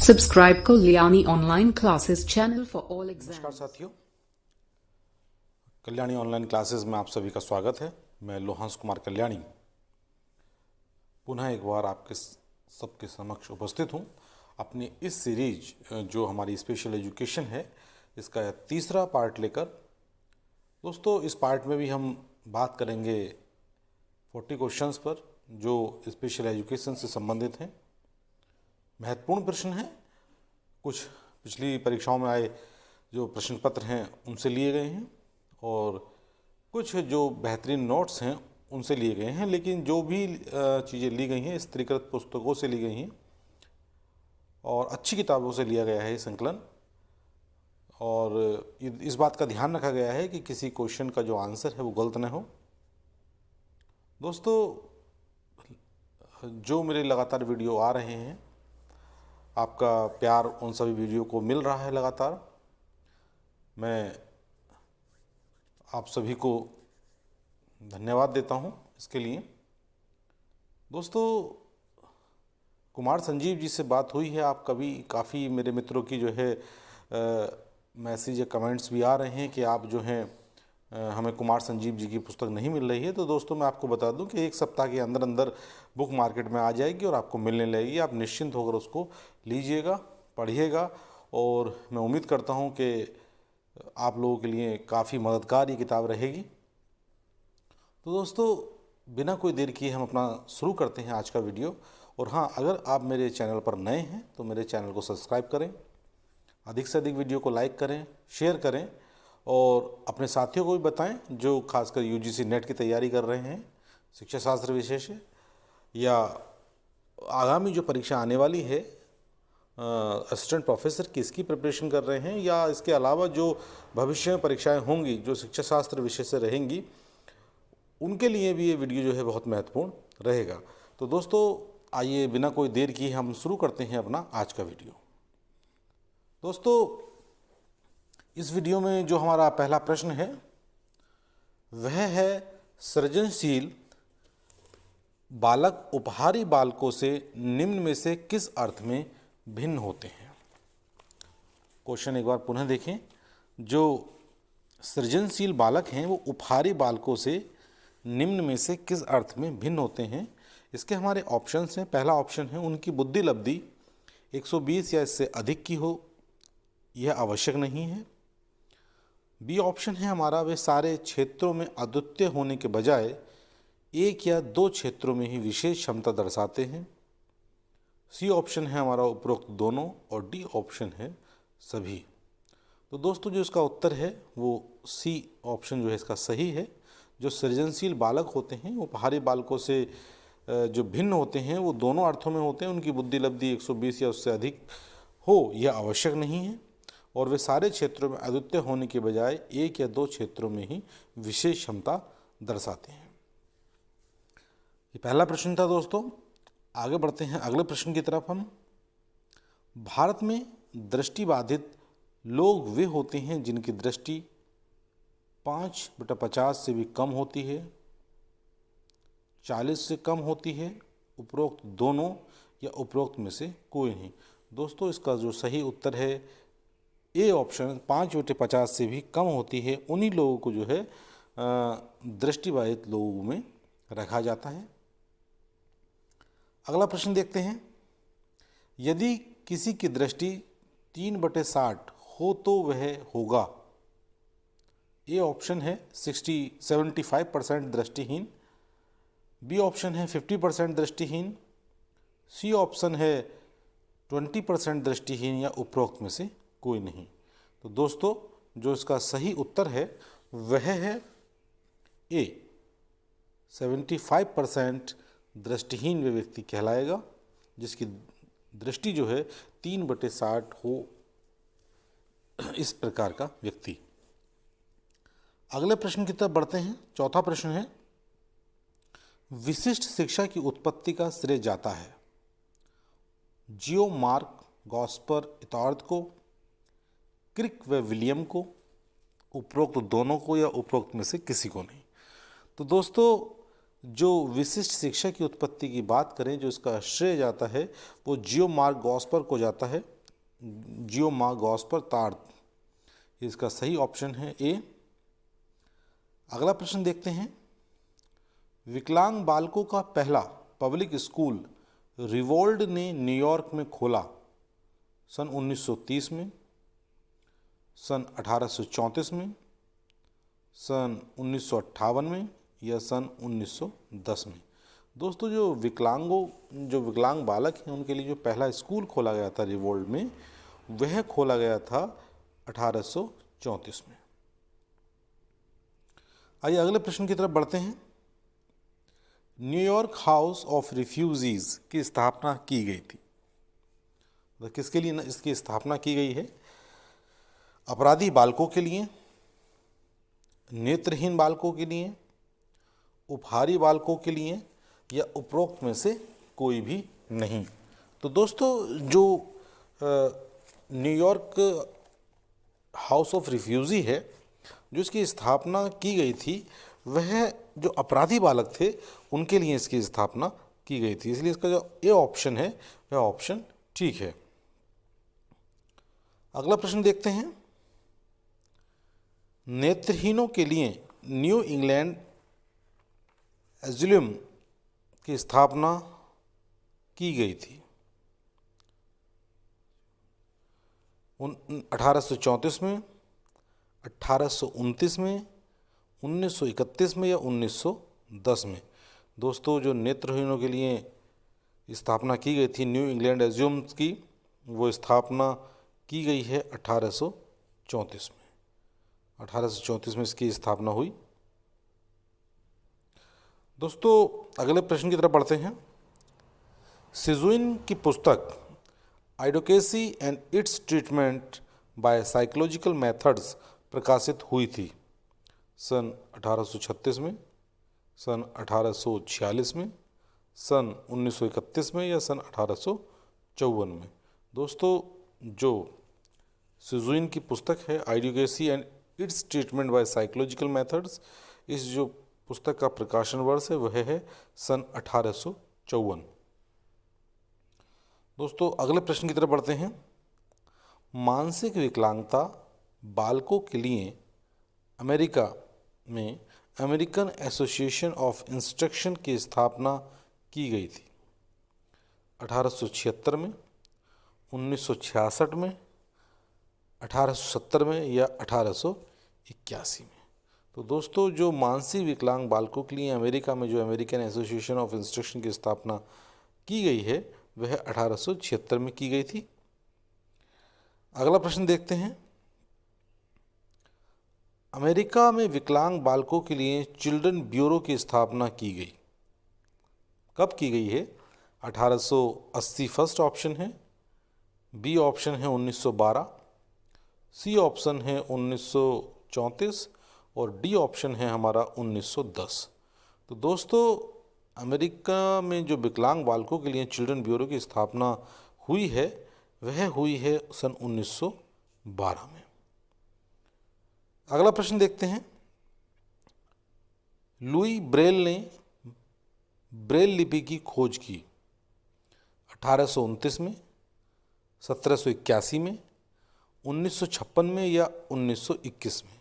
Subscribe Kalyani Online Classes channel for all नमस्कार exams. साथियों, Kalyani online classes में आप सभी का स्वागत है। मैं लोहांस कुमार कल्याणी पुनः एक बार आपके सबके समक्ष उपस्थित हूँ अपनी इस सीरीज जो हमारी स्पेशल एजुकेशन है इसका तीसरा पार्ट लेकर। दोस्तों, इस पार्ट में भी हम बात करेंगे 40 क्वेश्चंस पर जो स्पेशल एजुकेशन से संबंधित हैं। महत्वपूर्ण प्रश्न हैं, कुछ पिछली परीक्षाओं में आए जो प्रश्न पत्र हैं उनसे लिए गए हैं और कुछ जो बेहतरीन नोट्स हैं उनसे लिए गए हैं, लेकिन जो भी चीज़ें ली गई हैं स्त्रीकृत पुस्तकों से ली गई हैं और अच्छी किताबों से लिया गया है ये संकलन। और इस बात का ध्यान रखा गया है कि किसी क्वेश्चन का जो आंसर है वो गलत न हो। दोस्तों, जो मेरे लगातार वीडियो आ रहे हैं, आपका प्यार उन सभी वीडियो को मिल रहा है लगातार। मैं आप सभी को धन्यवाद देता हूं इसके लिए। दोस्तों, कुमार संजीव जी से बात हुई है, आप काफ़ी मेरे मित्रों की जो है मैसेज या कमेंट्स भी आ रहे हैं कि आप जो हैं हमें कुमार संजीव जी की पुस्तक नहीं मिल रही है। तो दोस्तों, मैं आपको बता दूं कि एक सप्ताह के अंदर अंदर बुक मार्केट में आ जाएगी और आपको मिलने लगेगी। आप निश्चिंत होकर उसको लीजिएगा, पढ़िएगा और मैं उम्मीद करता हूं कि आप लोगों के लिए काफ़ी मददगार ये किताब रहेगी। तो दोस्तों, बिना कोई देर किए हम अपना शुरू करते हैं आज का वीडियो। और हाँ, अगर आप मेरे चैनल पर नए हैं तो मेरे चैनल को सब्सक्राइब करें, अधिक से अधिक वीडियो को लाइक करें, शेयर करें और अपने साथियों को भी बताएं जो खासकर यूजीसी नेट की तैयारी कर रहे हैं, शिक्षा शास्त्र विषय से, या आगामी जो परीक्षा आने वाली है असिस्टेंट प्रोफेसर की, इसकी प्रिपरेशन कर रहे हैं, या इसके अलावा जो भविष्य में परीक्षाएं होंगी जो शिक्षा शास्त्र विषय से रहेंगी उनके लिए भी ये वीडियो जो है बहुत महत्वपूर्ण रहेगा। तो दोस्तों, आइए बिना कोई देर किए हम शुरू करते हैं अपना आज का वीडियो। दोस्तों, इस वीडियो में जो हमारा पहला प्रश्न है वह है सृजनशील बालक उपहारी बालकों से निम्न में से किस अर्थ में भिन्न होते हैं। क्वेश्चन एक बार पुनः देखें। जो सृजनशील बालक हैं वो उपहारी बालकों से निम्न में से किस अर्थ में भिन्न होते हैं। इसके हमारे ऑप्शंस हैं। पहला ऑप्शन है उनकी बुद्धि लब्धि 120 या इससे अधिक की हो, यह आवश्यक नहीं है। बी ऑप्शन है हमारा वे सारे क्षेत्रों में अद्वितीय होने के बजाय एक या दो क्षेत्रों में ही विशेष क्षमता दर्शाते हैं। सी ऑप्शन है हमारा उपरोक्त दोनों और डी ऑप्शन है सभी। तो दोस्तों, जो इसका उत्तर है वो सी ऑप्शन जो है इसका सही है। जो सृजनशील बालक होते हैं उपहारी बालकों से जो भिन्न होते हैं वो दोनों अर्थों में होते हैं। उनकी बुद्धि लब्धि 120 या उससे अधिक हो यह आवश्यक नहीं है और वे सारे क्षेत्रों में अद्वितीय होने के बजाय एक या दो क्षेत्रों में ही विशेष क्षमता दर्शाते हैं। ये पहला प्रश्न था। दोस्तों, आगे बढ़ते हैं अगले प्रश्न की तरफ। हम भारत में दृष्टिबाधित लोग वे होते हैं जिनकी दृष्टि 5/50 से भी कम होती है, 40 से कम होती है, उपरोक्त दोनों या उपरोक्त में से कोई नहीं। दोस्तों, इसका जो सही उत्तर है ए ऑप्शन 5/50 से भी कम होती है। उन्हीं लोगों को जो है दृष्टिबाधित लोगों में रखा जाता है। अगला प्रश्न देखते हैं। यदि किसी की दृष्टि 3/60 हो तो वह होगा। ए ऑप्शन है 75% दृष्टिहीन, बी ऑप्शन है 50% दृष्टिहीन, सी ऑप्शन है 20% दृष्टिहीन या उपरोक्त में से कोई नहीं। तो दोस्तों, जो इसका सही उत्तर है वह है ए 75% दृष्टिहीन वे व्यक्ति कहलाएगा जिसकी दृष्टि जो है 3/60 हो, इस प्रकार का व्यक्ति। अगले प्रश्न की तरफ बढ़ते हैं। चौथा प्रश्न है विशिष्ट शिक्षा की उत्पत्ति का श्रेय जाता है जियो मार्क गॉस्पर इतार्ड को, क्रिक व विलियम को, उपरोक्त दोनों को या उपरोक्त में से किसी को नहीं। तो दोस्तों, जो विशिष्ट शिक्षा की उत्पत्ति की बात करें, जो इसका श्रेय जाता है वो जियोमार्क गॉस्पर को जाता है, जियोमार्क गॉस्पर तार्त। इसका सही ऑप्शन है ए। अगला प्रश्न देखते हैं। विकलांग बालकों का पहला पब्लिक स्कूल रिवोल्ड ने न्यूयॉर्क में खोला सन 1930 में, सन 1834 में, सन 1958 में या सन 1910 में। दोस्तों, जो विकलांग बालक हैं उनके लिए जो पहला स्कूल खोला गया था रिवोल्ड में, वह खोला गया था 1834 में। आइए अगले प्रश्न की तरफ बढ़ते हैं। न्यूयॉर्क हाउस ऑफ रिफ्यूजीज की स्थापना की गई थी। तो किसके लिए इसकी स्थापना की गई है? अपराधी बालकों के लिए, नेत्रहीन बालकों के लिए, उपहारी बालकों के लिए या उपरोक्त में से कोई भी नहीं। तो दोस्तों, जो न्यूयॉर्क हाउस ऑफ रिफ्यूजी है, जो इसकी स्थापना की गई थी, वह जो अपराधी बालक थे उनके लिए इसकी स्थापना की गई थी। इसलिए इसका जो ए ऑप्शन है वह ऑप्शन ठीक है। अगला प्रश्न देखते हैं। नेत्रहीनों के लिए न्यू इंग्लैंड एजुलियम की स्थापना की गई थी 1834 में, 1829 में, 1931 में या 1910 में। दोस्तों, जो नेत्रहीनों के लिए स्थापना की गई थी न्यू इंग्लैंड एजुलियम की, वो स्थापना की गई है 1834 में। 1834 में इसकी स्थापना हुई। दोस्तों, अगले प्रश्न की तरफ बढ़ते हैं। सिजुइन की पुस्तक idiocy and its treatment by psychological methods प्रकाशित हुई थी सन 1836 में, सन 1846 में, सन 1931 में या सन 1854 में। दोस्तों, जो सिजुइन की पुस्तक है idiocy and its treatment by psychological methods, इस जो पुस्तक का प्रकाशन वर्ष है वह है सन 1854। दोस्तों, अगले प्रश्न की तरफ बढ़ते हैं। मानसिक विकलांगता बालकों के लिए अमेरिका में अमेरिकन एसोसिएशन ऑफ इंस्ट्रक्शन की स्थापना की गई थी 1876 में, 1966 में, 1870 में या 1881 में। तो दोस्तों, जो मानसिक विकलांग बालकों के लिए अमेरिका में जो अमेरिकन एसोसिएशन ऑफ इंस्ट्रक्शन की स्थापना की गई है वह 1876 में की गई थी। अगला प्रश्न देखते हैं। अमेरिका में विकलांग बालकों के लिए चिल्ड्रन ब्यूरो की स्थापना की गई। कब की गई है? 1880 फर्स्ट ऑप्शन है, बी ऑप्शन है 1912, सी ऑप्शन है 1934 और डी ऑप्शन है हमारा 1910। तो दोस्तों, अमेरिका में जो विकलांग बालकों के लिए चिल्ड्रन ब्यूरो की स्थापना हुई है वह हुई है सन 1912 में। अगला प्रश्न देखते हैं। लुई ब्रेल ने ब्रेल लिपि की खोज की 1829 में, 1781 में, 1956 में या 1921 में।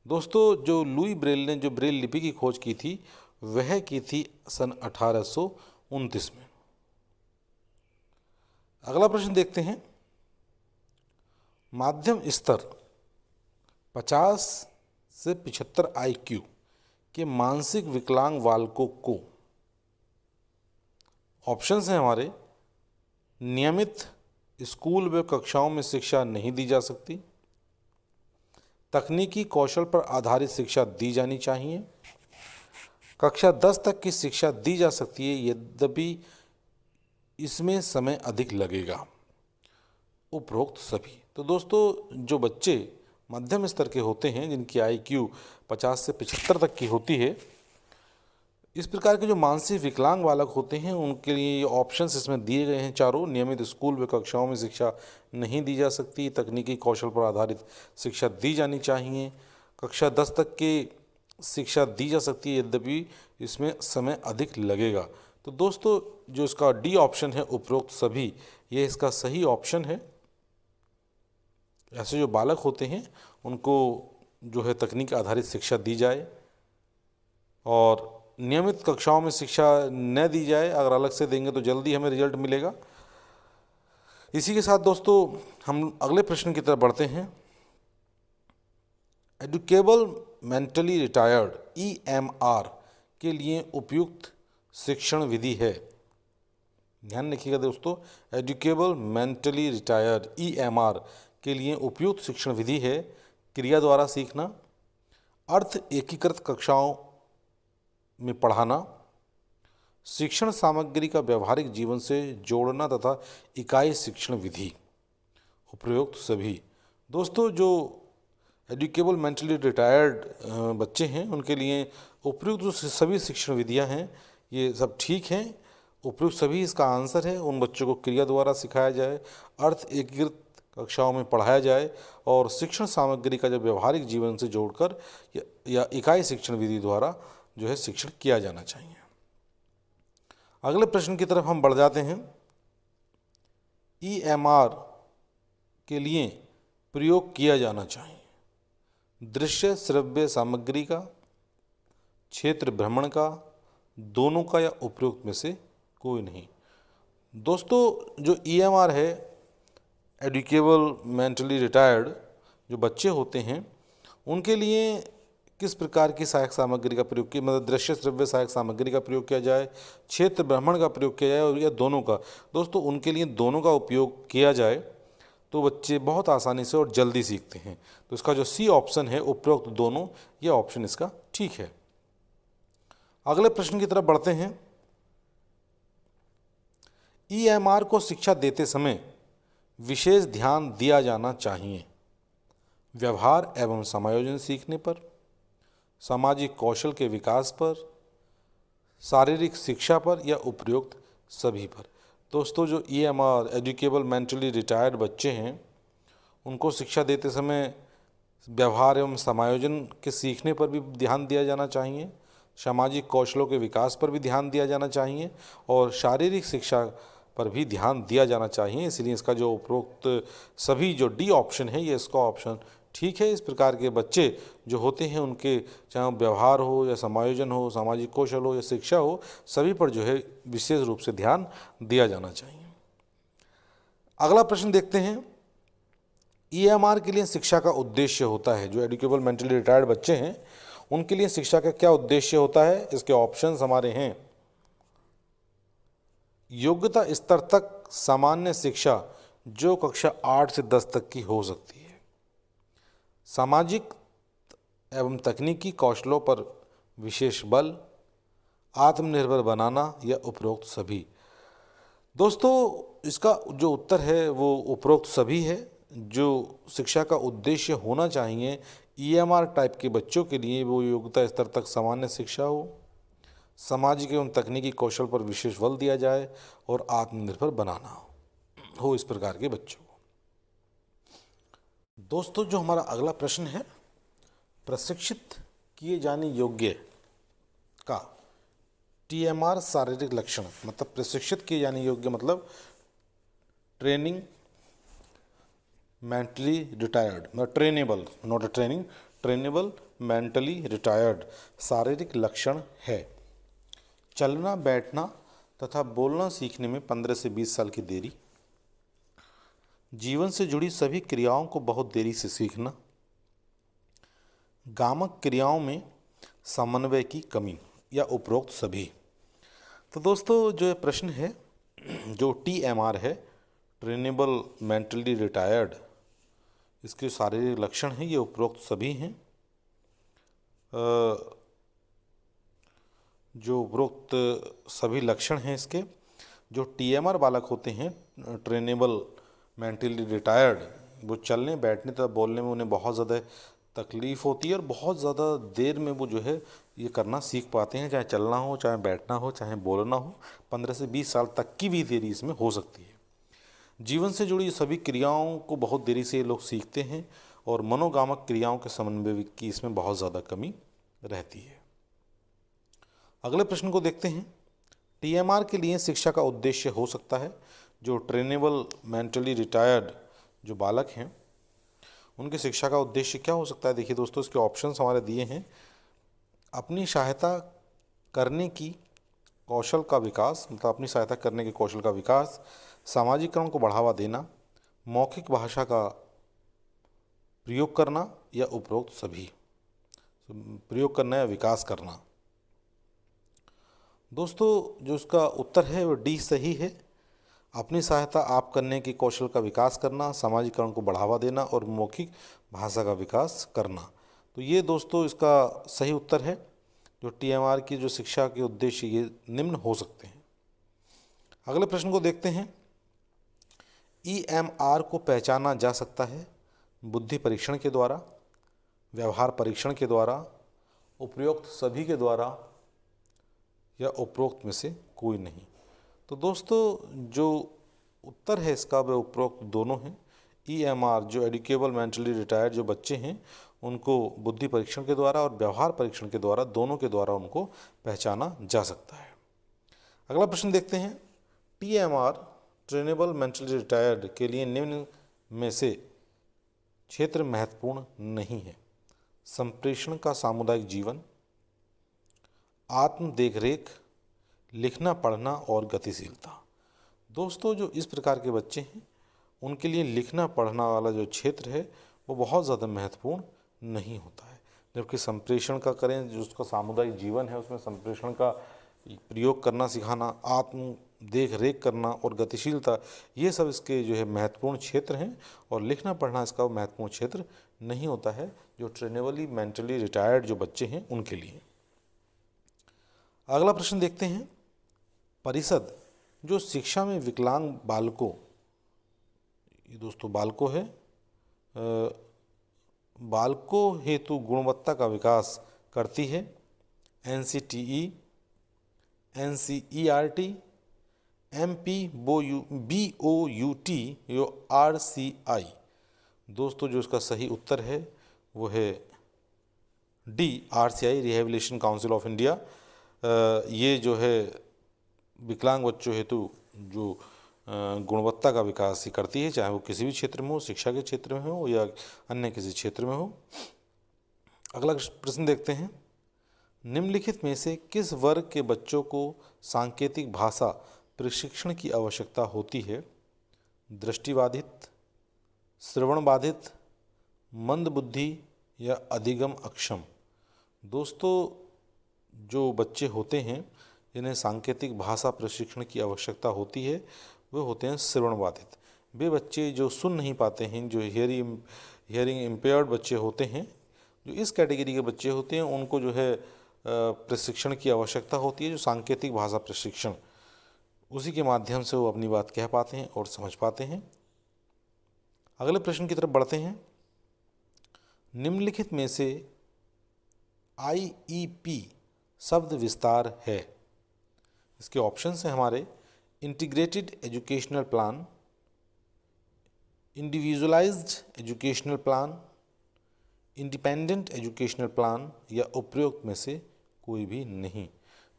दोस्तों, जो लुई ब्रेल ने जो ब्रेल लिपि की खोज की थी वह की थी सन 1829 में। अगला प्रश्न देखते हैं। माध्यम स्तर 50 से 75 IQ के मानसिक विकलांग बालकों को, ऑप्शंस हैं हमारे, नियमित स्कूल व कक्षाओं में शिक्षा नहीं दी जा सकती, तकनीकी कौशल पर आधारित शिक्षा दी जानी चाहिए, कक्षा 10 तक की शिक्षा दी जा सकती है यद्यपि इसमें समय अधिक लगेगा। उपरोक्त सभी। तो दोस्तों, जो बच्चे मध्यम स्तर के होते हैं जिनकी IQ 50 से 75 तक की होती है, इस प्रकार के जो मानसिक विकलांग बालक होते हैं उनके लिए ये ऑप्शंस इसमें दिए गए हैं चारों। नियमित स्कूल व कक्षाओं में शिक्षा नहीं दी जा सकती, तकनीकी कौशल पर आधारित शिक्षा दी जानी चाहिए, कक्षा 10 तक की शिक्षा दी जा सकती है, यद्यपि इसमें समय अधिक लगेगा। तो दोस्तों जो इसका डी ऑप्शन है उपरोक्त सभी, ये इसका सही ऑप्शन है। ऐसे जो बालक होते हैं उनको जो है तकनीक आधारित शिक्षा दी जाए और नियमित कक्षाओं में शिक्षा न दी जाए। अगर अलग से देंगे तो जल्दी हमें रिजल्ट मिलेगा। इसी के साथ दोस्तों हम अगले प्रश्न की तरफ बढ़ते हैं। एडुकेबल मेंटली रिटायर्ड EMR के लिए उपयुक्त शिक्षण विधि है। ध्यान रखिएगा दोस्तों, एडुकेबल मेंटली रिटायर्ड EMR के लिए उपयुक्त शिक्षण विधि है क्रिया द्वारा सीखना, अर्थ एकीकृत कक्षाओं में पढ़ाना, शिक्षण सामग्री का व्यवहारिक जीवन से जोड़ना तथा इकाई शिक्षण विधि। उपयुक्त सभी। दोस्तों जो एडुकेबल मेंटली रिटायर्ड बच्चे हैं उनके लिए उपयुक्त जो सभी शिक्षण विधियां हैं ये सब ठीक हैं। उपयुक्त सभी इसका आंसर है। उन बच्चों को क्रिया द्वारा सिखाया जाए, अर्थ एकीकृत कक्षाओं में पढ़ाया जाए और शिक्षण सामग्री का जब व्यवहारिक जीवन से जोड़कर या इकाई शिक्षण विधि द्वारा जो है शिक्षण किया जाना चाहिए। अगले प्रश्न की तरफ हम बढ़ जाते हैं। EMR के लिए प्रयोग किया जाना चाहिए दृश्य श्रव्य सामग्री का, क्षेत्र भ्रमण का, दोनों का या उपयुक्त में से कोई नहीं। दोस्तों जो EMR है एडुकेबल मेंटली रिटायर्ड जो बच्चे होते हैं उनके लिए किस प्रकार की सहायक सामग्री का प्रयोग किया, मतलब दृश्य श्रव्य सहायक सामग्री का प्रयोग किया जाए, क्षेत्र भ्रमण का प्रयोग किया जाए और या दोनों का। दोस्तों उनके लिए दोनों का उपयोग किया जाए तो बच्चे बहुत आसानी से और जल्दी सीखते हैं। तो इसका जो सी ऑप्शन है उपरोक्त दोनों, ये ऑप्शन इसका ठीक है। अगले प्रश्न की तरफ बढ़ते हैं। EMR को शिक्षा देते समय विशेष ध्यान दिया जाना चाहिए व्यवहार एवं समायोजन सीखने पर, सामाजिक कौशल के विकास पर, शारीरिक शिक्षा पर या उपयुक्त सभी पर। दोस्तों जो EMR एडुकेबल मेंटली रिटायर्ड बच्चे हैं उनको शिक्षा देते समय व्यवहार एवं समायोजन के सीखने पर भी ध्यान दिया जाना चाहिए, सामाजिक कौशलों के विकास पर भी ध्यान दिया जाना चाहिए और शारीरिक शिक्षा पर भी ध्यान दिया जाना चाहिए। इसलिए इसका जो उपरोक्त सभी जो डी ऑप्शन है ये इसका ऑप्शन ठीक है। इस प्रकार के बच्चे जो होते हैं उनके चाहे व्यवहार हो या समायोजन हो, सामाजिक कौशल हो या शिक्षा हो, सभी पर जो है विशेष रूप से ध्यान दिया जाना चाहिए। अगला प्रश्न देखते हैं। EMR के लिए शिक्षा का उद्देश्य होता है, जो एडुकेबल मेंटली रिटायर्ड बच्चे हैं उनके लिए शिक्षा का क्या उद्देश्य होता है। इसके ऑप्शंस हमारे हैं। योग्यता स्तर तक सामान्य शिक्षा जो कक्षा 8 से 10 तक की हो सकती है, सामाजिक एवं तकनीकी कौशलों पर विशेष बल, आत्मनिर्भर बनाना या उपरोक्त सभी। दोस्तों इसका जो उत्तर है वो उपरोक्त सभी है। जो शिक्षा का उद्देश्य होना चाहिए EMR टाइप के बच्चों के लिए वो योग्यता स्तर तक सामान्य शिक्षा हो, सामाजिक एवं तकनीकी कौशल पर विशेष बल दिया जाए और आत्मनिर्भर बनाना हो इस प्रकार के बच्चों को। दोस्तों जो हमारा अगला प्रश्न है, प्रशिक्षित किए जाने योग्य का TMR शारीरिक लक्षण, मतलब प्रशिक्षित किए जाने योग्य मतलब ट्रेनिंग मेंटली रिटायर्ड, मतलब trainable, not a training, trainable mentally retired शारीरिक लक्षण है चलना बैठना तथा बोलना सीखने में 15 से 20 साल की देरी, जीवन से जुड़ी सभी क्रियाओं को बहुत देरी से सीखना, गामक क्रियाओं में समन्वय की कमी या उपरोक्त सभी। तो दोस्तों जो ये प्रश्न है जो TMR है ट्रेनेबल मेंटली रिटायर्ड, इसके शारीरिक लक्षण हैं ये उपरोक्त सभी हैं। जो उपरोक्त सभी लक्षण हैं इसके, जो TMR बालक होते हैं ट्रेनेबल मेंटली रिटायर्ड, वो चलने बैठने तथा बोलने में उन्हें बहुत ज़्यादा तकलीफ़ होती है और बहुत ज़्यादा देर में वो जो है ये करना सीख पाते हैं, चाहे चलना हो, चाहे बैठना हो, चाहे बोलना हो। 15 से 20 साल तक की भी देरी इसमें हो सकती है। जीवन से जुड़ी सभी क्रियाओं को बहुत देरी से ये लोग सीखते हैं और मनोगामक क्रियाओं के समन्वय की इसमें बहुत ज़्यादा कमी रहती है। अगले प्रश्न को देखते हैं। टीएमआर के लिए शिक्षा का उद्देश्य हो सकता है, जो ट्रेनेबल मेंटली रिटायर्ड जो बालक हैं उनकी शिक्षा का उद्देश्य क्या हो सकता है। देखिए दोस्तों, इसके ऑप्शंस हमारे दिए हैं। अपनी सहायता करने की कौशल का विकास, मतलब अपनी सहायता करने के कौशल का विकास, सामाजिकरण को बढ़ावा देना, मौखिक भाषा का प्रयोग करना या उपरोक्त सभी। प्रयोग करना या विकास करना। दोस्तों जो इसका उत्तर है वो डी सही है। अपनी सहायता आप करने के कौशल का विकास करना, सामाजिकरण को बढ़ावा देना और मौखिक भाषा का विकास करना। तो ये दोस्तों इसका सही उत्तर है। जो टीएमआर की जो शिक्षा के उद्देश्य ये निम्न हो सकते हैं। अगले प्रश्न को देखते हैं। ईएमआर को पहचाना जा सकता है बुद्धि परीक्षण के द्वारा, व्यवहार परीक्षण के द्वारा, उपरोक्त सभी के द्वारा या उपरोक्त में से कोई नहीं। तो दोस्तों जो उत्तर है इसका वह उपरोक्त दोनों हैं। ईएमआर जो एडुकेबल मेंटली रिटायर्ड जो बच्चे हैं उनको बुद्धि परीक्षण के द्वारा और व्यवहार परीक्षण के द्वारा, दोनों के द्वारा उनको पहचाना जा सकता है। अगला प्रश्न देखते हैं। टीएमआर ट्रेनेबल मेंटली रिटायर्ड के लिए निम्न में से क्षेत्र महत्वपूर्ण नहीं है। संप्रेषण का सामुदायिक जीवन, आत्म देखरेख, लिखना पढ़ना और गतिशीलता। दोस्तों जो इस प्रकार के बच्चे हैं उनके लिए लिखना पढ़ना वाला जो क्षेत्र है वो बहुत ज़्यादा महत्वपूर्ण नहीं होता है। जबकि संप्रेषण का करें, जो उसका सामुदायिक जीवन है उसमें संप्रेषण का प्रयोग करना सिखाना, आत्म देख रेख करना और गतिशीलता, ये सब इसके जो है महत्वपूर्ण क्षेत्र हैं। और लिखना पढ़ना इसका महत्वपूर्ण क्षेत्र नहीं होता है जो ट्रेनेबली मेंटली रिटायर्ड जो बच्चे हैं उनके लिए। अगला प्रश्न देखते हैं। परिषद जो शिक्षा में विकलांग बालकों, ये दोस्तों बालकों है, बालकों हेतु गुणवत्ता का विकास करती है। एनसीटीई, एनसीईआरटी, एमपीबीओयूटी या आरसीआई। दोस्तों जो इसका सही उत्तर है वो है D RCI, rehabilitation council of India. ये जो है विकलांग बच्चों हेतु जो गुणवत्ता का विकास ही करती है, चाहे वो किसी भी क्षेत्र में हो, शिक्षा के क्षेत्र में हो या अन्य किसी क्षेत्र में हो। अगला प्रश्न देखते हैं। निम्नलिखित में से किस वर्ग के बच्चों को सांकेतिक भाषा प्रशिक्षण की आवश्यकता होती है। दृष्टिबाधित, श्रवण बाधित, मंदबुद्धि या अधिगम अक्षम। दोस्तों जो बच्चे होते हैं जिन्हें सांकेतिक भाषा प्रशिक्षण की आवश्यकता होती है वे होते हैं श्रवण बाधित। वे बच्चे जो सुन नहीं पाते हैं, जो हियरिंग इम्पेयर्ड बच्चे होते हैं, जो इस कैटेगरी के बच्चे होते हैं उनको जो है प्रशिक्षण की आवश्यकता होती है, जो सांकेतिक भाषा प्रशिक्षण, उसी के माध्यम से वो अपनी बात कह पाते हैं और समझ पाते हैं। अगले प्रश्न की तरफ बढ़ते हैं। निम्नलिखित में से आईईपी शब्द विस्तार है। इसके ऑप्शंस हैं हमारे integrated educational plan, individualised educational plan, independent educational plan या उपरोक्त में से कोई भी नहीं।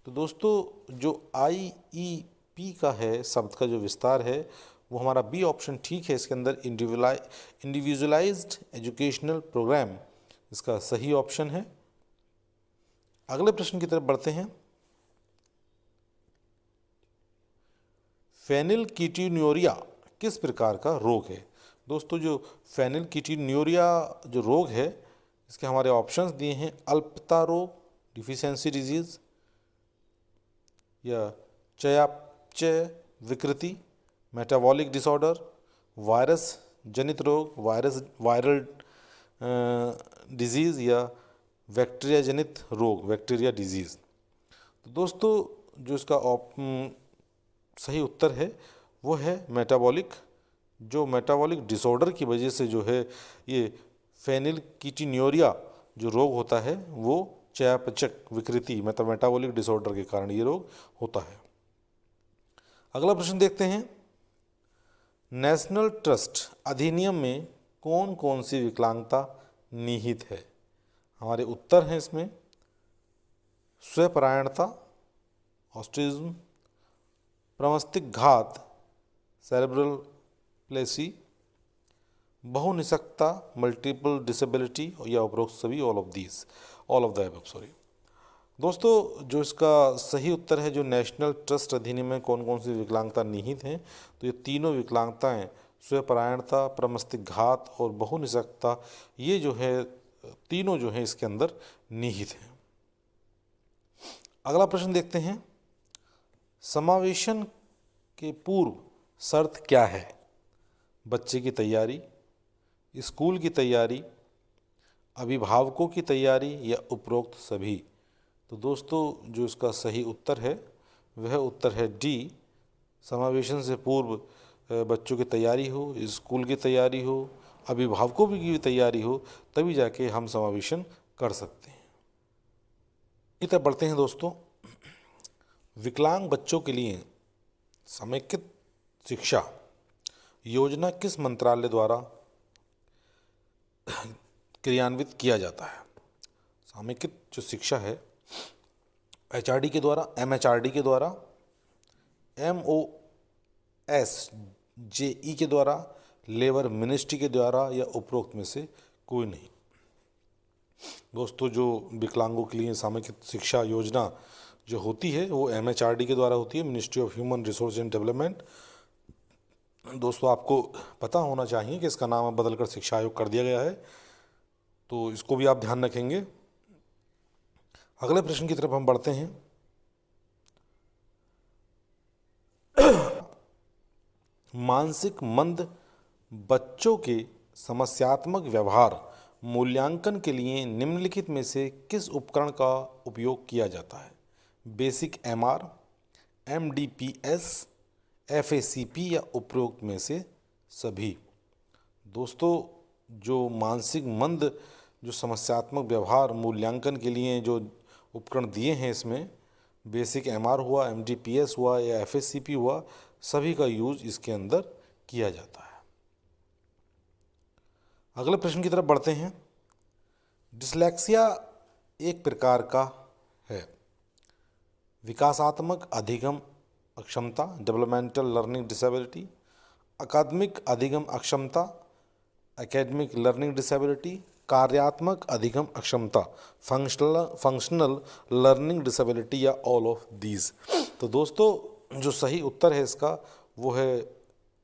तो दोस्तों जो आईईपी का है, शब्द का जो विस्तार है, वो हमारा बी ऑप्शन ठीक है। इसके अंदर इंडिविजुअलाइज्ड एजुकेशनल प्रोग्राम इसका सही ऑप्शन है। अगले प्रश्न की तरफ बढ़ते हैं। फेनिलकीटोन्यूरिया किस प्रकार का रोग है। दोस्तों जो फेनिलकीटोन्यूरिया जो रोग है इसके हमारे ऑप्शंस दिए हैं। अल्पता रोग, डिफिशियंसी डिजीज, या चयापचय विकृति, मेटाबॉलिक डिसऑर्डर, वायरस जनित रोग, वायरल डिजीज़ या बैक्टीरिया जनित रोग, बैक्टीरिया डिजीज़। तो दोस्तों जो इसका सही उत्तर है वो है मेटाबॉलिक। जो मेटाबॉलिक डिसऑर्डर की वजह से जो है ये फेनिलकीटोन्यूरिया जो रोग होता है वो चयापचयक विकृति मतलब मेटाबॉलिक डिसऑर्डर के कारण ये रोग होता है। अगला प्रश्न देखते हैं। नेशनल ट्रस्ट अधिनियम में कौन कौन सी विकलांगता निहित है। हमारे उत्तर हैं इसमें स्वपरायणता ऑस्टिज्म, प्रमस्तिष्क घात सेरेब्रल प्लेसी, बहुनिसक्ता मल्टीपल डिसेबिलिटी या उपरोक्त सभी, all of the above sorry. दोस्तों जो इसका सही उत्तर है, जो नेशनल ट्रस्ट अधिनियम में कौन कौन सी विकलांगता निहित हैं, तो ये तीनों विकलांगताएं स्वपरायणता, प्रमस्तिष्क घात और बहुनिसक्ता, ये जो है तीनों जो है इसके अंदर निहित हैं। अगला प्रश्न देखते हैं, समावेशन के पूर्व शर्त क्या है? बच्चे की तैयारी, स्कूल की तैयारी, अभिभावकों की तैयारी या उपरोक्त सभी। तो दोस्तों जो इसका सही उत्तर है वह उत्तर है डी, समावेशन से पूर्व बच्चों की तैयारी हो, स्कूल की तैयारी हो, अभिभावकों की भी तैयारी हो, तभी जाके हम समावेशन कर सकते हैं। इधर बढ़ते हैं दोस्तों, विकलांग बच्चों के लिए समेकित शिक्षा योजना किस मंत्रालय द्वारा क्रियान्वित किया जाता है? समेकित जो शिक्षा है एचआरडी के द्वारा, एमएचआरडी के द्वारा, एमओएसजेई के द्वारा, लेबर मिनिस्ट्री के द्वारा या उपरोक्त में से कोई नहीं। दोस्तों जो विकलांगों के लिए समेकित शिक्षा योजना जो होती है वो एमएचआरडी के द्वारा होती है, ministry of human resource and development. दोस्तों आपको पता होना चाहिए कि इसका नाम बदलकर शिक्षा आयोग कर दिया गया है, तो इसको भी आप ध्यान रखेंगे। अगले प्रश्न की तरफ हम बढ़ते हैं, मानसिक मंद बच्चों के समस्यात्मक व्यवहार मूल्यांकन के लिए निम्नलिखित में से किस उपकरण का उपयोग किया जाता है? बेसिक एमआर, एमडीपीएस, एफएसीपी या उपरोक्त में से सभी। दोस्तों जो मानसिक मंद जो समस्यात्मक व्यवहार मूल्यांकन के लिए जो उपकरण दिए हैं, इसमें बेसिक एमआर हुआ, एमडीपीएस हुआ या एफएसीपी हुआ, सभी का यूज इसके अंदर किया जाता है। अगले प्रश्न की तरफ बढ़ते हैं, डिस्लेक्सिया एक प्रकार का है विकासात्मक अधिगम अक्षमता, डेवलपमेंटल लर्निंग डिसेबिलिटी, अकादमिक अधिगम अक्षमता, एकेडमिक लर्निंग डिसेबिलिटी, कार्यात्मक अधिगम अक्षमता, फंक्शनल लर्निंग डिसेबिलिटी या ऑल ऑफ दीज। तो दोस्तों जो सही उत्तर है इसका वो है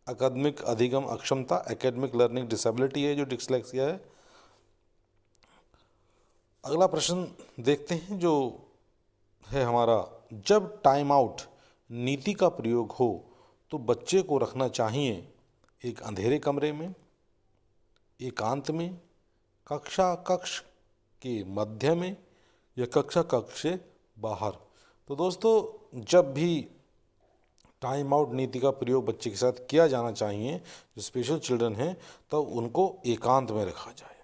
अकादमिक अधिगम अक्षमता, एकेडमिक लर्निंग डिसेबिलिटी है जो डिस्लेक्सिया है। अगला प्रश्न देखते हैं जो है हमारा, जब टाइम आउट नीति का प्रयोग हो तो बच्चे को रखना चाहिए एक अंधेरे कमरे में, एकांत में, कक्ष के मध्य में या कक्ष से बाहर। तो दोस्तों जब भी टाइम आउट नीति का प्रयोग बच्चे के साथ किया जाना चाहिए, जो स्पेशल चिल्ड्रन हैं, तो उनको एकांत में रखा जाए,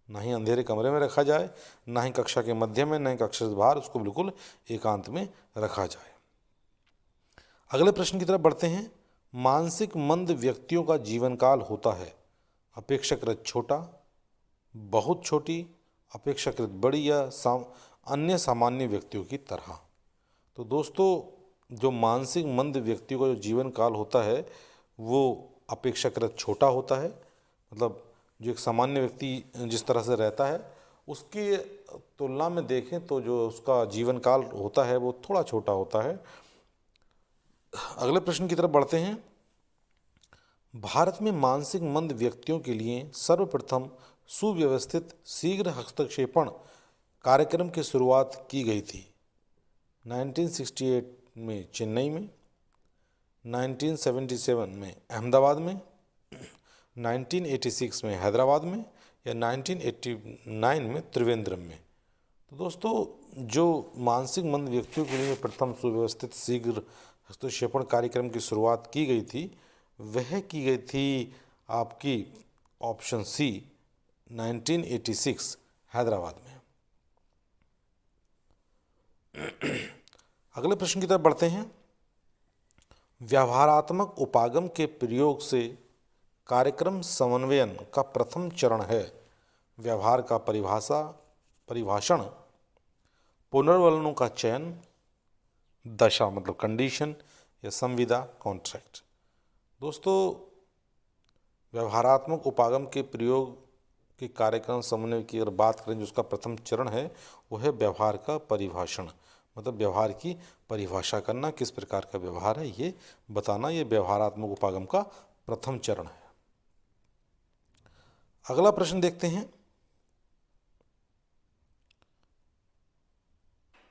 ना ही अंधेरे कमरे में रखा जाए, ना ही कक्षा के मध्य में, ना ही कक्षा से बाहर, उसको बिल्कुल एकांत में रखा जाए। अगले प्रश्न की तरफ बढ़ते हैं, मानसिक मंद व्यक्तियों का जीवन काल होता है अपेक्षाकृत छोटा, बहुत छोटी, अपेक्षाकृत बड़ी या अन्य सामान्य व्यक्तियों की तरह। तो दोस्तों जो मानसिक मंद व्यक्तियों का जो जीवन काल होता है वो अपेक्षाकृत छोटा होता है, मतलब जो एक सामान्य व्यक्ति जिस तरह से रहता है उसकी तुलना में देखें तो जो उसका जीवन काल होता है वो थोड़ा छोटा होता है। अगले प्रश्न की तरफ बढ़ते हैं, भारत में मानसिक मंद व्यक्तियों के लिए सर्वप्रथम सुव्यवस्थित शीघ्र हस्तक्षेपण कार्यक्रम की शुरुआत की गई थी 1968 में चेन्नई में, 1977 में अहमदाबाद में, 1986 में हैदराबाद में या 1989 में त्रिवेंद्रम में। तो दोस्तों जो मानसिक मंद व्यक्तियों के लिए प्रथम सुव्यवस्थित शीघ्र हस्तक्षेपण कार्यक्रम की शुरुआत की गई थी वह की गई थी आपकी ऑप्शन सी 1986 हैदराबाद में। अगले प्रश्न की तरफ बढ़ते हैं, व्यवहारात्मक उपागम के प्रयोग से कार्यक्रम समन्वयन का प्रथम चरण है व्यवहार का परिभाषण, पुनर्वलनों का चयन, दशा मतलब कंडीशन, या संविदा कॉन्ट्रैक्ट। दोस्तों, व्यवहारात्मक उपागम के प्रयोग के कार्यक्रम समन्वय की अगर बात करें, जो उसका प्रथम चरण है वो है व्यवहार का परिभाषण, मतलब व्यवहार की परिभाषा करना, किस प्रकार का व्यवहार है ये बताना, ये व्यवहारात्मक उपागम का प्रथम चरण है। अगला प्रश्न देखते हैं,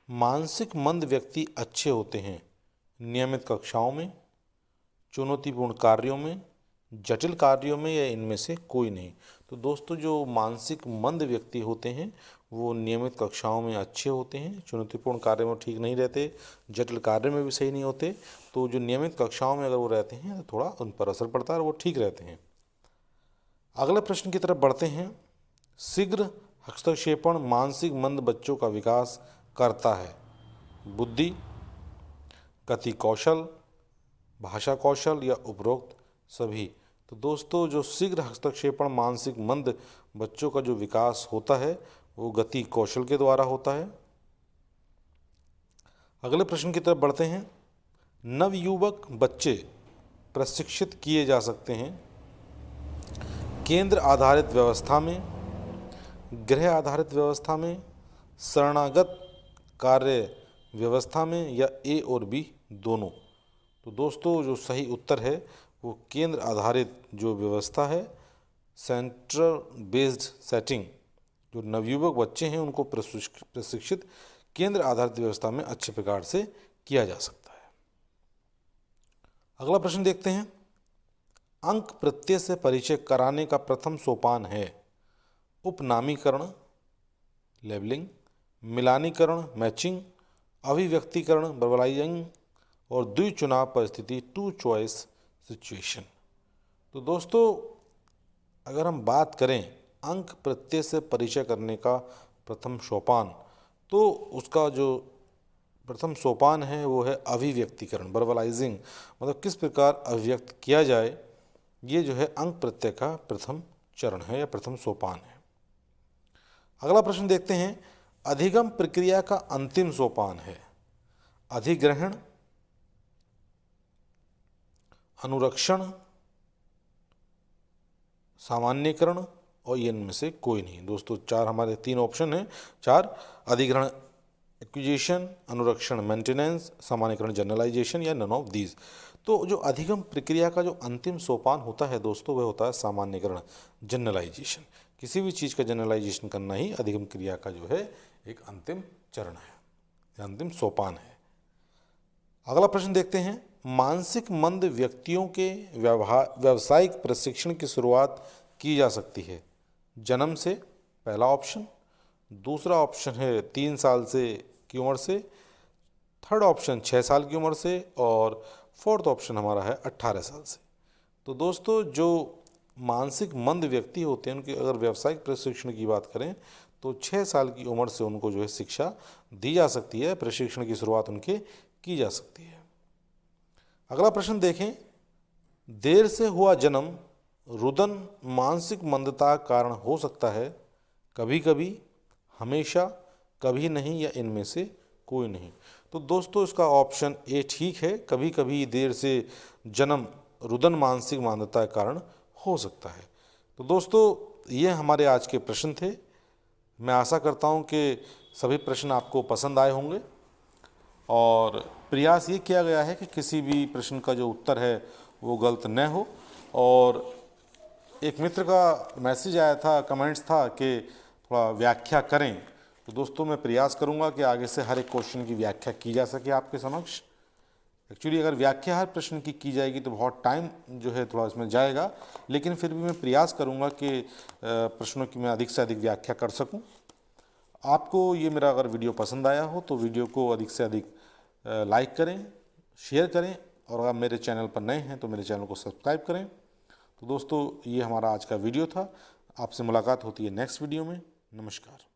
मानसिक मंद व्यक्ति अच्छे होते हैं नियमित कक्षाओं में, चुनौतीपूर्ण कार्यों में, जटिल कार्यों में, या इनमें से कोई नहीं। तो दोस्तों, जो मानसिक मंद व्यक्ति होते हैं वो नियमित कक्षाओं में अच्छे होते हैं, चुनौतीपूर्ण कार्य में ठीक नहीं रहते, जटिल कार्य में भी सही नहीं होते। तो जो नियमित कक्षाओं में अगर वो रहते हैं तो थोड़ा उन पर असर पड़ता है और वो ठीक रहते हैं। अगले प्रश्न की तरफ बढ़ते हैं, शीघ्र हस्तक्षेपण मानसिक मंद बच्चों का विकास करता है, बुद्धि, गति कौशल, भाषा कौशल, या उपरोक्त सभी। तो दोस्तों, जो शीघ्र हस्तक्षेपण मानसिक मंद बच्चों का जो विकास होता है वो गति कौशल के द्वारा होता है। अगले प्रश्न की तरफ बढ़ते हैं, नवयुवक बच्चे प्रशिक्षित किए जा सकते हैं केंद्र आधारित व्यवस्था में, गृह आधारित व्यवस्था में, शरणागत कार्य व्यवस्था में, या ए और बी दोनों। तो दोस्तों, जो सही उत्तर है वो केंद्र आधारित जो व्यवस्था है, सेंट्रल बेस्ड सेटिंग, जो नवयुवक बच्चे हैं उनको प्रशिक्षित केंद्र आधारित व्यवस्था में अच्छे प्रकार से किया जा सकता है। अगला प्रश्न देखते हैं, अंक प्रत्यय से परिचय कराने का प्रथम सोपान है उपनामीकरण, लेबलिंग, मिलानीकरण, मैचिंग, अभिव्यक्तिकरण, वर्बलाइजिंग, और द्विचुनाव परिस्थिति, टू चॉइस सिचुएशन। तो दोस्तों, अगर हम बात करें अंक प्रत्यय से परिचय करने का प्रथम सोपान, तो उसका जो प्रथम सोपान है वो है अभिव्यक्तिकरण, वर्बलाइजिंग, मतलब किस प्रकार अभिव्यक्त किया जाए, ये जो है अंक प्रत्यय का प्रथम चरण है या प्रथम सोपान है। अगला प्रश्न देखते हैं, अधिगम प्रक्रिया का अंतिम सोपान है अधिग्रहण, अनुरक्षण, सामान्यीकरण, और ये इनमें से कोई नहीं। दोस्तों, चार हमारे तीन ऑप्शन हैं, चार, अधिग्रहण एक्विजिशन, अनुरक्षण मेंटेनेंस, सामान्यीकरण जनरलाइजेशन, या नन ऑफ दीज। तो जो अधिगम प्रक्रिया का जो अंतिम सोपान होता है दोस्तों, वह होता है सामान्यीकरण जनरलाइजेशन। किसी भी चीज़ का जनरलाइजेशन करना ही अधिगम क्रिया का जो है एक अंतिम चरण है, अंतिम सोपान है। अगला प्रश्न देखते हैं, मानसिक मंद व्यक्तियों के व्यावसायिक प्रशिक्षण की शुरुआत की जा सकती है जन्म से, पहला ऑप्शन, दूसरा ऑप्शन है 3 साल से की उम्र से, थर्ड ऑप्शन 6 साल की उम्र से, और फोर्थ ऑप्शन हमारा है 18 साल से। तो दोस्तों, जो मानसिक मंद व्यक्ति होते हैं उनके अगर व्यावसायिक प्रशिक्षण की बात करें तो 6 साल की उम्र से उनको जो है शिक्षा दी जा सकती है, प्रशिक्षण की शुरुआत उनके की जा सकती है। अगला प्रश्न देखें, देर से हुआ जन्म रुदन मानसिक मंदता का कारण हो सकता है, कभी कभी, हमेशा, कभी नहीं, या इनमें से कोई नहीं। तो दोस्तों, इसका ऑप्शन ए ठीक है, कभी कभी देर से जन्म रुदन मानसिक मंदता के कारण हो सकता है। तो दोस्तों, ये हमारे आज के प्रश्न थे। मैं आशा करता हूँ कि सभी प्रश्न आपको पसंद आए होंगे, और प्रयास ये किया गया है कि किसी भी प्रश्न का जो उत्तर है वो गलत न हो। और एक मित्र का मैसेज आया था, कमेंट्स था कि थोड़ा व्याख्या करें, तो दोस्तों मैं प्रयास करूंगा कि आगे से हर एक क्वेश्चन की व्याख्या की जा सके आपके समक्ष। एक्चुअली अगर व्याख्या हर प्रश्न की जाएगी तो बहुत टाइम जो है थोड़ा इसमें जाएगा, लेकिन फिर भी मैं प्रयास करूंगा कि प्रश्नों की मैं अधिक से अधिक व्याख्या कर सकूं। आपको ये मेरा अगर वीडियो पसंद आया हो तो वीडियो को अधिक से अधिक लाइक करें, शेयर करें, और अगर मेरे चैनल पर नए हैं तो मेरे चैनल को सब्सक्राइब करें। तो दोस्तों, ये हमारा आज का वीडियो था। आपसे मुलाकात होती है नेक्स्ट वीडियो में। नमस्कार।